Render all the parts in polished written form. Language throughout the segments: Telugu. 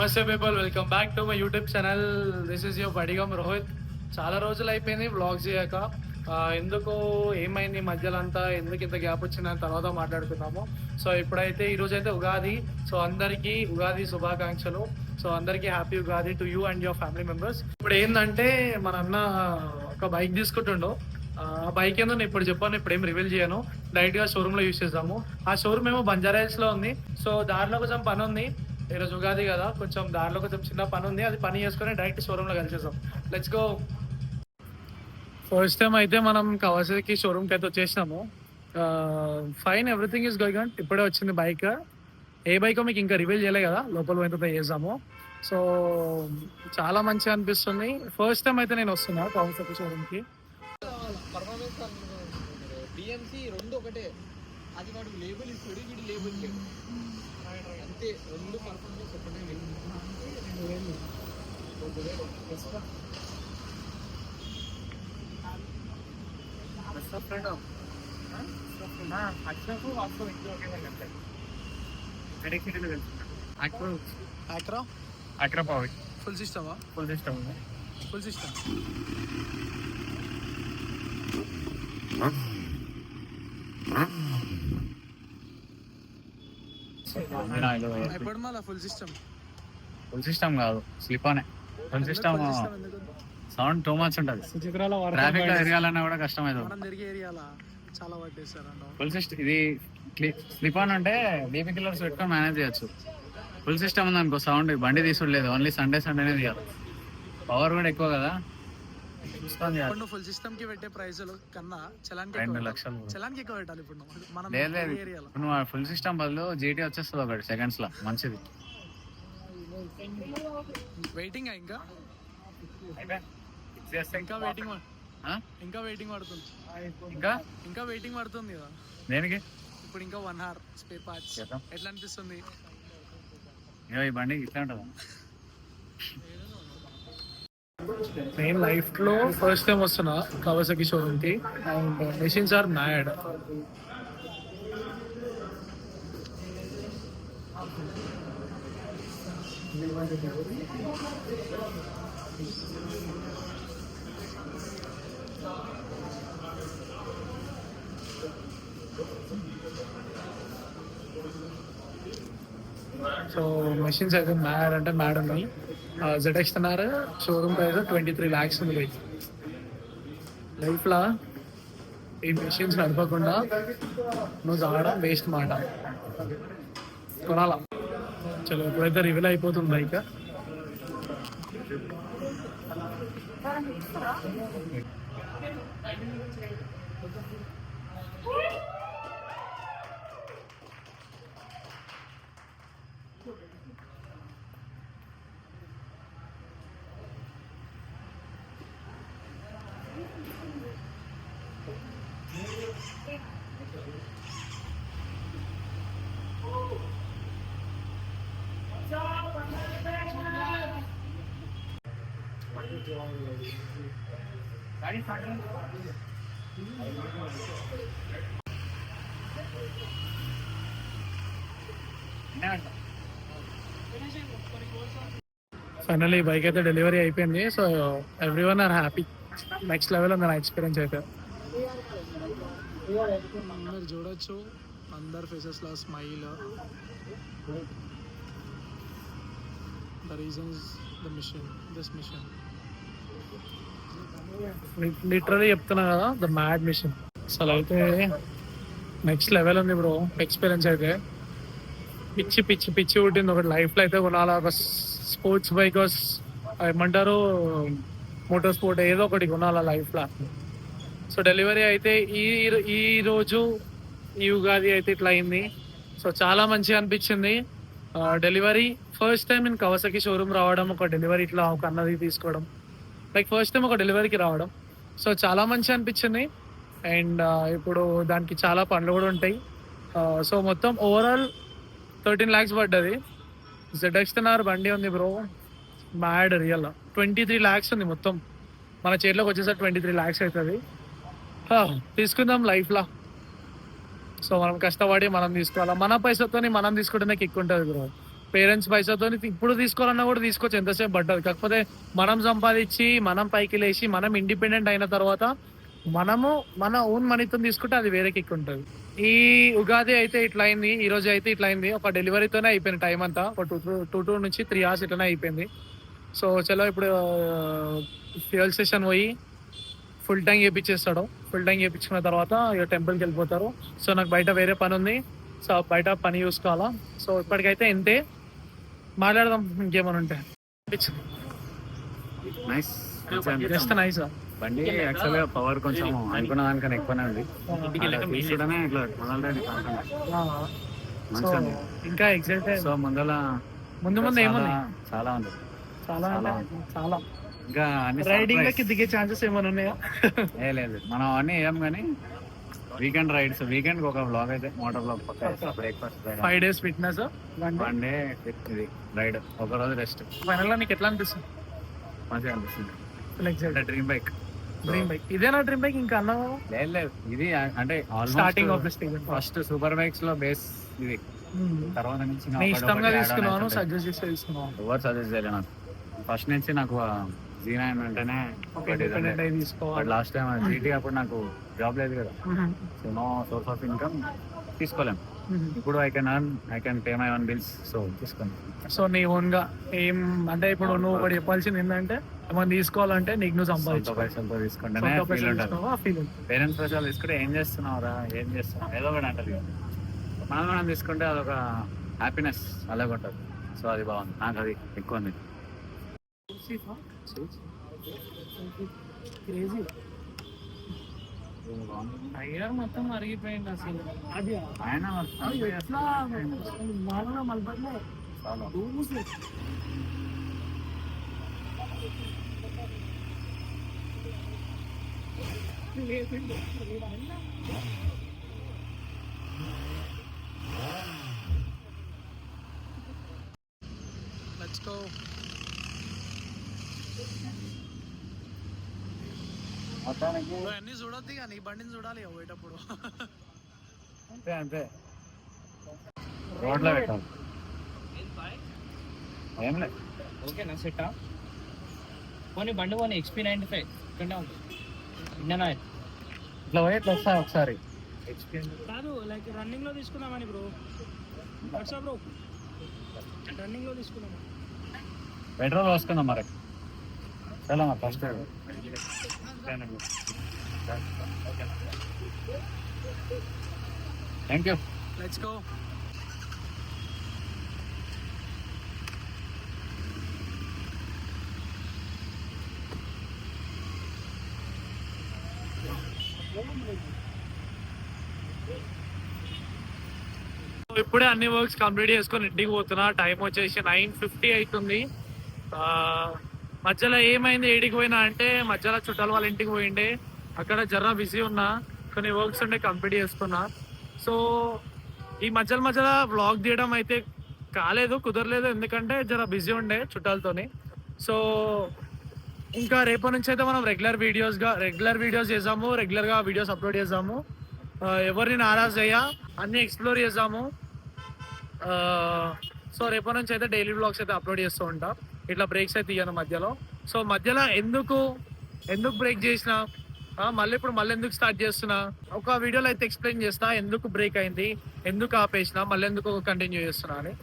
What's up people, welcome back to my YouTube channel. This is your Badigam Rohit. చాలా రోజులు అయిపోయింది వ్లాగ్స్ చేయక. ఎందుకు ఏమైంది ఈ మధ్యలో అంతా, ఎందుకు ఇంత గ్యాప్ వచ్చిన తర్వాత మాట్లాడుతున్నాము. సో ఇప్పుడైతే ఈరోజు అయితే ఉగాది. సో అందరికీ ఉగాది శుభాకాంక్షలు. సో అందరికీ happy Ugadi to you and your family members. ఇప్పుడు ఏంటంటే మన అన్న ఒక బైక్ తీసుకుంటుండో. ఆ బైక్ ఏందో నేను ఇప్పుడు చెప్పాను, ఇప్పుడు ఏం రివీల్ చేయను. డైరెక్ట్ గా షోరూమ్ లో యూస్ చేద్దాము. ఆ షోరూమ్ ఏమో బంజారాహిల్స్ లో ఉంది. సో దారిలో కొంచెం పని ఉంది, ఈరోజు ఉగాది కదా, కొంచెం దారిలో కొంచెం చిన్న పని ఉంది. అది పని చేసుకుని డైరెక్ట్ షోరూమ్ లో కలిసేసాం. Let's go. ఫస్ట్ టైం అయితే మనం కవాసాకి షోరూమ్కి అయితే వచ్చేసినాము. Fine, everything is going on. ఇప్పుడే వచ్చింది బైక్. ఏ బైక్ మీకు ఇంకా రివీల్ చేయలే కదా, లోపల పోయితే చేసాము. సో చాలా మంచిగా అనిపిస్తుంది. ఫస్ట్ టైం అయితే నేను వస్తున్నా కవాసాకి షోరూమ్కి. రెండు ఒకటే, అది వాడు లేబుల్ ఇస్తాడు, వీడు లేబుల్ అంతే. రెండు పర్ఫార్మెన్స్ ఒకటే. ఫుల్ సిస్టమా? Full system. Full system. ఎప్పుడు మళ్ళీ ఫుల్ సిస్టమ్? ఫుల్ సిస్టమ్ కాదు, స్లిప్ అనే. Full system sound too much ఉంటుంది. ట్రాఫిక్ లో తిరగాలన్నా కూడా కష్టం అవుతుంది. మనం తిరిగే ఏరియాలో చాలా పట్టేస్తారు. ఫుల్ సిస్టమ్ ఇది స్లిప్ ఆన్ అంటే డీపీ కిల్లర్స్ పెట్టుకొని మేనేజ్ చేయొచ్చు. ఫుల్ సిస్టమ్ ఉంది అనుకో, సౌండ్ బండి తీసుడు, ఓన్లీ సండేనే తీయాలి. పవర్ కూడా ఎక్కువ కదా. ఫుల్ సిస్టమ్ కి పెట్టే ప్రైజులు కన్నా చలానికి 2 లక్షలు చలానికి ఎక్కువ పెట్టాలి. ఇప్పుడు మనం నువ్వు ఫుల్ సిస్టమ్ బదులు జీటీ వచ్చేస్తుంది ఒకటి సెకండ్స్ లో, మంచిది. వెయిటింగ్ ఇంకా వెయిటింగ్ పడుతుంది. ఇంకా వెయిటింగ్ పడుతుంది కదా దేనికి? ఇప్పుడు ఇంకా 1 hour స్పేర్ పార్ట్స్. ఎట్లా అనిపిస్తుంది? ఈ బండి ఇట్లా ఉంటుందా? నేను లైఫ్ లో ఫస్ట్ టైం వస్తున్నా కవాసాకి షోరూమ్ కి. And machines are mad. So machines అయితే మ్యాడ్ అంటే మ్యాడ్ ఉన్నాయి. ZX-10R షోరూమ్ ప్రైస్ 23 lakhs ఉంది. లైఫ్లో ఈ మెషిన్స్ నడపకుండా నువ్వు తాగడం వేస్ట్ మాట, కొనాలా. చలో ఇప్పుడైతే రివీల్ అయిపోతుంది బైక్. ఫైనల్లీ బైక్ అయితే డెలివరీ అయిపోయింది. So everyone are happy. Next level ఉంది నా ఎక్స్పీరియన్స్ అయితే. మీరు చూడొచ్చు అందరు ఫేసెస్ లో smile. The reason is this machine. Literally చెప్తున్నా కదా, ద మ్యాడ్ మిషన్. అసలు అయితే నెక్స్ట్ లెవెల్ ఉంది బ్రో ఎక్స్పీరియన్స్ అయితే. పిచ్చి పిచ్చి పిచ్చి పుట్టింది. ఒకటి లైఫ్లో అయితే కొనాలా, ఒక స్పోర్ట్స్ బైక్, ఏమంటారు మోటార్ స్పోర్ట్, ఏదో ఒకటి కొనాలా లైఫ్లో. సో డెలివరీ అయితే ఈ రోజు ఈ ఉగాది అయితే ఇట్లా అయింది. సో చాలా మంచిగా అనిపించింది. డెలివరీ ఫస్ట్ టైం నేను కవాసాకి షోరూమ్ రావడం, ఒక డెలివరీ ఇట్లా ఒక అన్నది తీసుకోవడం, లైక్ ఫస్ట్ టైం ఒక డెలివరీకి రావడం. సో చాలా మంచిగా అనిపించింది. అండ్ ఇప్పుడు దానికి చాలా పనులు కూడా ఉంటాయి. సో మొత్తం ఓవరాల్ 13 lakhs పడ్డది. ZX-10R బండి ఉంది బ్రో, మ్యాడ్. రియల్ 23 lakhs ఉంది మొత్తం. మన చేతిలోకి వచ్చేసరికి 23 lakhs అవుతుంది. తీసుకుందాం లైఫ్లో. సో మనం కష్టపడి మనం తీసుకోవాలా, మన పైసతో మనం తీసుకుంటేనే కిక్ ఉంటుంది బ్రో. పేరెంట్స్ పైసతో ఇప్పుడు తీసుకోవాలన్నా కూడా తీసుకోవచ్చు, ఎంతసేపు పడ్డది. కాకపోతే మనం సంపాదించి మనం పైకి లేచి మనం ఇండిపెండెంట్ అయిన తర్వాత మనము మన ఓన్ మనీతో తీసుకుంటే అది వేరే కిక్ ఉంటుంది. ఈ ఉగాది అయితే ఇట్లా అయింది, ఈ రోజు అయితే ఇట్లా అయింది. ఒక డెలివరీతోనే అయిపోయింది టైం అంతా, ఒక టూ నుంచి 3 hours ఇట్లనే అయిపోయింది. సో చలో ఇప్పుడు ఫ్యూయల్ స్టేషన్ పోయి ఫుల్ ట్యాంక్ చేయించేస్తాడు. ఫుల్ ట్యాంక్ చేయించుకున్న తర్వాత ఇక టెంపుల్కి వెళ్ళిపోతారు. సో నాకు బయట వేరే పని ఉంది, సో బయట పని చూసుకోవాలా. సో ఇప్పటికైతే ఇంతే, మాట్లాడదాం ఇంకేమైనా ఉంటే. Nice just nice. బండి యాక్చువల్ గా పవర్ కొంచెం అనుకున్న దానికన్నా ఎక్కువనే ఉంది. తీసుకుంటేనే ఇట్లా మొదలైంది మంచిగా ఉంది. ఇంకా ఎగ్జైట్ సో ముందు ముందు ఏముంది, చాలా ఉంది, చాలా చాలా ఇంకా అన్ని రైడింగ్ surprise. లకి దిగే ఛాన్సెస్ ఏమైనా ఉన్నాయా? లేదు మనం అన్ని వేయం కానీ వీకెండ్ రైడ్స్, వీకెండ్ ఒక బ్లాగ్ అయితే మోటార్ బ్లాగ్ పక్క బ్రేక్ఫాస్ట్ 5 days ఫిట్నెస్, 1 day ఇది రైడ్, ఒక రోజు రెస్ట్. ఫైనల్ గా నీకు ఎట్లా అనిపిస్తుంది? మంచిగా అనిపిస్తుంది. Excite. Dream bike. Dream bike ఇదేనా? డ్రీమ్ బైక్ ఇంకా అన్నా లేదు ఇది అంటే starting of the stage. First super bikes లో బేస్ ఇది, తర్వాత నుంచి నీ ఇష్టంగా తీసుకున్నాను, సజెస్ట్ చేస్తే తీసుకున్నాను. ఎవరు సజెస్ట్ చేయలేదు నాకు. ఫస్ట్ నుంచి నాకు Z9 వెంటనే ఇండిపెండెంట్ అయి తీసుకోవాలి. లాస్ట్ టైం జీటీ అప్పుడు నాకు జాబ్ లేదు కదా, so no source of income, తీసుకోలేం. ఇప్పుడు I can pay my own bills, so తీసుకోండి. సో నీ ఓన్ గా ఏం అంటే ఇప్పుడు నువ్వు ఒకటి చెప్పాల్సింది ఏంటంటే ఏమైనా తీసుకోవాలంటే నీకు నువ్వు సంపాదించు, పైసలతో తీసుకుంటేనే ఫీల్ ఉంటుంది. పేరెంట్స్ పైసలు తీసుకుంటే ఏం చేస్తున్నావురా, ఏం చేస్తున్నావు ఏదో ఒకటి అంటది. మనం తీసుకుంటే అదొక హ్యాపీనెస్ అలాగే ఉంటుంది. సో అది బాగుంది, నాకు అది ఎక్కువ ఉంది. టైర్ మొత్తం అరిగిపోయింది అసలు. అది ఆయన ఎట్లా మామూలుగా మలపట్లే చాలా Let's go. మొత్తానికి అన్ని చూడొద్దు కానీ ఈ బండిని చూడాలి పోయేటప్పుడు. అంతే అంతే రోడ్లో పెట్టాలి. ఏం లేదు, ఓకేనా సెట్టా పోనీ బండి పోనీ XP95 ఇక్కడనే ఉంది ఇండియన్ ఆయిల్. ఇట్లా పోయి ఇట్లా వస్తా ఒకసారి. కాదు లైక్ రన్నింగ్ లో తీసుకుందామని బ్రో. వాట్సా బ్రో రన్నింగ్ లో తీసుకుందాం. పెట్రోల్ పోసుకుందాం మరి. చాలా మరి first thank you. Let's go. ఇప్పుడే అన్ని వర్క్స్ కంప్లీట్ చేసుకొని ఇంటికి పోతున్నా. టైం వచ్చేసి 9:50 అవుతుంది. మధ్యలో ఏమైంది ఏడికి పోయినా అంటే మధ్యలో చుట్టాలు వాళ్ళ ఇంటికి పోయిండే, అక్కడ జర బిజీ ఉన్నా, కొన్ని వర్క్స్ ఉండే కంప్లీట్ చేసుకున్నా. సో ఈ మధ్యలో వ్లాగ్ తీయడం అయితే కాలేదు, కుదరలేదు, ఎందుకంటే జర బిజీ ఉండే చుట్టాలతోని. సో ఇంకా రేపటి నుంచి అయితే మనం రెగ్యులర్ వీడియోస్ చేద్దాము, రెగ్యులర్గా వీడియోస్ అప్లోడ్ చేద్దాము. ఎవరిని నారాజ్ అయ్యా అన్ని ఎక్స్ప్లోర్ చేద్దాము. సో రేపటి నుంచి అయితే డైలీ వ్లాగ్స్ అయితే అప్లోడ్ చేస్తూ ఉంటా. ఇట్లా బ్రేక్స్ అయితే ఇయ్యాను మధ్యలో. సో మధ్యలో ఎందుకు బ్రేక్ చేసిన, మళ్ళీ ఎందుకు స్టార్ట్ చేస్తున్నా, ఒక వీడియోలో అయితే ఎక్స్ప్లెయిన్ చేస్తా ఎందుకు బ్రేక్ అయింది, ఎందుకు ఆపేసిన, మళ్ళీ ఎందుకు కంటిన్యూ చేస్తున్నా అని.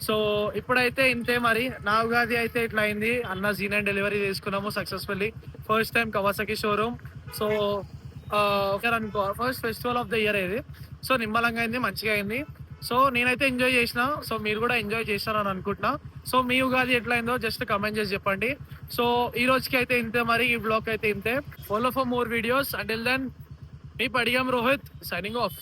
సో ఇప్పుడైతే ఇంతే మరి. నా ఉగాది అయితే ఇట్లా అయింది. అన్న Z9 డెలివరీ చేసుకున్నాము successfully. First time Kawasaki showroom. So అనుకో first festival of the year ఇది. సో నిమ్మలంగా అయింది, మంచిగా అయింది. సో నేనైతే ఎంజాయ్ చేసిన, సో మీరు కూడా ఎంజాయ్ చేస్తారని అనుకుంటున్నా. సో మీ ఉగాది ఎట్లా అయిందో జస్ట్ కమెంట్ చేసి చెప్పండి. సో ఈ రోజుకి అయితే ఇంతే మరి, ఈ బ్లాగ్ అయితే ఇంతే. Follow for more videos. Until then మీ పడిగం రోహిత్ సైనింగ్ ఆఫ్.